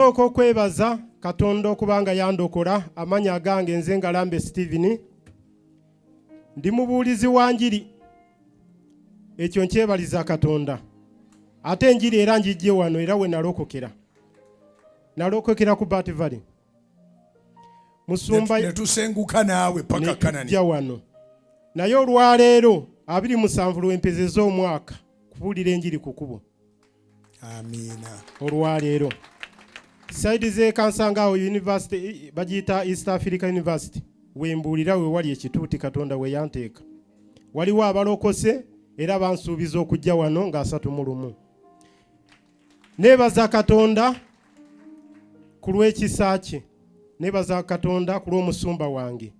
Okwebaza Katonda okubanga yandokola amanya gange nze Ngalambe Steven ndi mubuulizi wa njiri ekyo nkyebaliza Katonda ate enjiri era njijje wano era we nalokokera ku Bat Valley musumba netusenguka naawe paka Kanani wano naye olwaleero 27 lwempezeza omwaka kubuulira enjiri ku kubo. Amina. Olwaleero side ze Kansangawo University bagiyita East Africa University wembuulira we wali ekituuti Katonda we yanteeka waliwo abalokose era bansuubiza okujja wano nga 31. Nebaza Katonda ku lw'ekisa kye, nebaza Katonda ku lw'omusumba wange.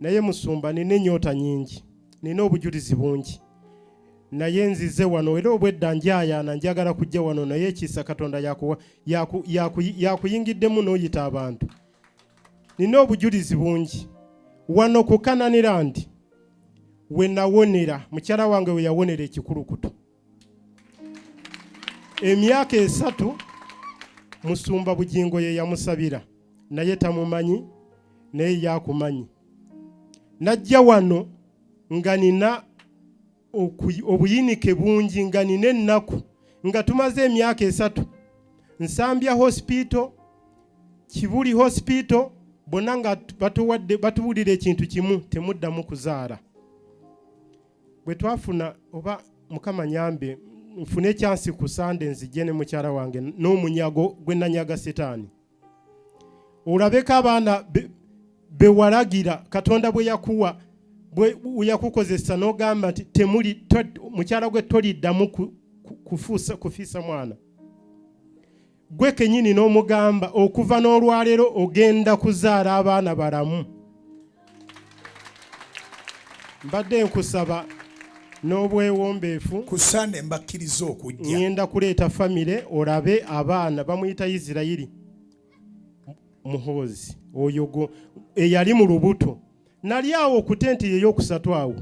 Naye musumba nina ennyota nyingi, nina obujulizi bungi, naye nzize wano era obwedda njayaana njagala kujja wano naye ekisa Katonda yakuyingiddemu n'oyita abantu. Nina obujulizi bungi wano ku Kanani Land we nawonera mukyala wange we yawonera ekikulukutu. Emyaka 3 musumba bugingo ye yamusabira naye tamumanyi naye yakumanyi. Najja wano nga nina obuyinike bungi nga nina ennaku nga tumaze emyaka 3 Nsambya hospital Kibuli hospital bonna nga batuwulira ekintu kimu temuddamu kuzaala. Bwe twafuna oba Mukama nyambe nfune chance ku Sunday nzije ne mukyala wange n'omunyago gwe nanyaga Setaani. Olabeka abaana bewalagira Katonda bwe yakuwa bwe yakukozesa n'ogamba nti temuli mukyala gwe toliddamu kufiisa mwana. Gwe kenyini n'omugamba okuva n'olwaleero ogenda kuzaala abaana balamu. Mbadde nkusaba n'obwewombeefu ku Sunday mbakkiriza okujja. Ngenda kuleeta famire olabe abaana bamuyita Isirayiri Muhoozi oyo eyali mu lubuto. Nali awo ku tenti ey'okusatu awo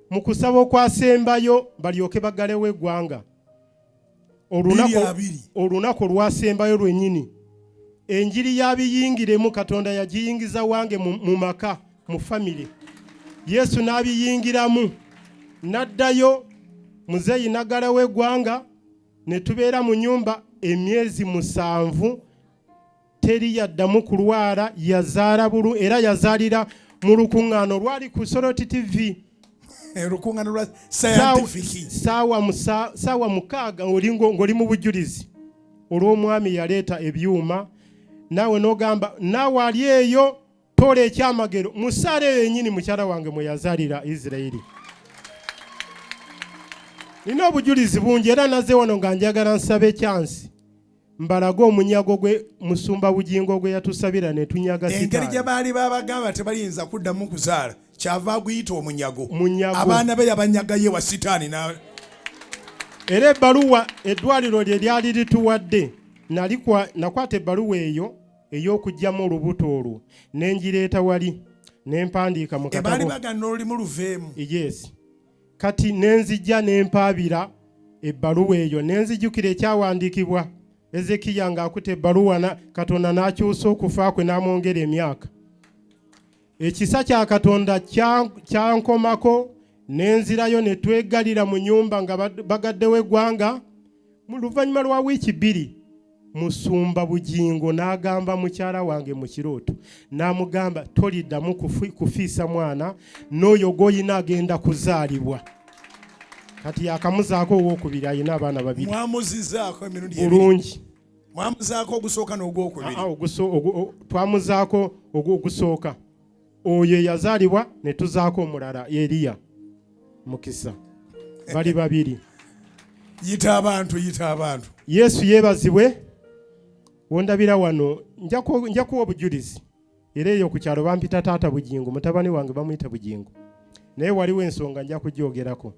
mu kusaba okwasembayo balyoke bagalewo eggwanga. Olunaku lwasembayo lwennyini enjiri yabiyingiremu Katonda yagiyingiza wange mu maka mu famire. Yesu n'abiyingiramu naddayo muzeeyi nagalawo eggwanga ne tubeera mu nyumba emyezi 7 teri yaddamu kulwala yazaala bulu era yazaalira mu lukuŋŋaano lwali ku Soroti TV. Lukuŋŋaano lwa scientific saawa 6 ng'oli mu bujulizi olw'omwami yaleeta ebyuma naawe n'ogamba naawe ali eyo tola ekyamagero musaala eyo yennyini mukyala wange mwe yazaalira Isirayiri. Nina obujulizi bungi era naze wano nga njagala nsabe chance mbalaga omunyago gwe musumba bugingo gwe yatusabira ne tunyaga Setaani. Engeri gye baali babagamba tebalinza kuddamu kuzaala kyava guyita omunyago. Abaana be yabanyagaye wa Setaani na era ebbaluwa eddwaliro lye lyali lituwadde nakwata ebbaluwa eyo ey'okugyamu olubuto olwo nenjireeta wali nempandiika mu katabo. Ebaali bagana oli mu luveemu. Yes. Kati nenzijja nempaabira ebbaluwa eyo nenzijjukira ekyawandiikibwa Ezekiya ng'akuta ebbaluwa Katonda n'akyusa okufa kwe n'amwongera emyaka. Ekisa kya Katonda kyankomako nenzirayo ne twegalira mu nyumba nga bagaddewo eggwanga. Mu luvannyuma lwa wiiki 2 musumba bugingo n'agamba mukyala wange mu kirooto n'amugamba toliddamu kufiisa mwana n'oyo goyina agenda kuzaalibwa. Kati yakamuzaako owokubiri ayina abaana 2. Mwamuzizaako emirundi bulungi. Mwamuzaako ogusooka n'ogwokubiri. Twamuzaako ogusooka. Oyo yazaalibwa ne tuzaako omulala Eriya Mukisa. Bali 2. Yita abantu. Yesu yeebazibwe. Wondabira wano nja kuwa obujulizi era eyo ku kyalo bampita taata bugingo mutabani wange bamuyita bugingo naye waliwo ensonga nja kujoogerako.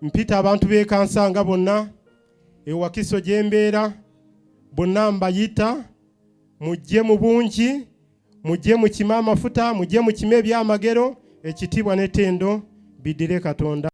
Mpita abantu b'Ekansanga bonna ewakiso gye mbeera bonna mbayita mujje mu bungi mujje mu kima amafuta mujje mu kima ebyamagero ekitiibwa n'ettendo biddire Katonda.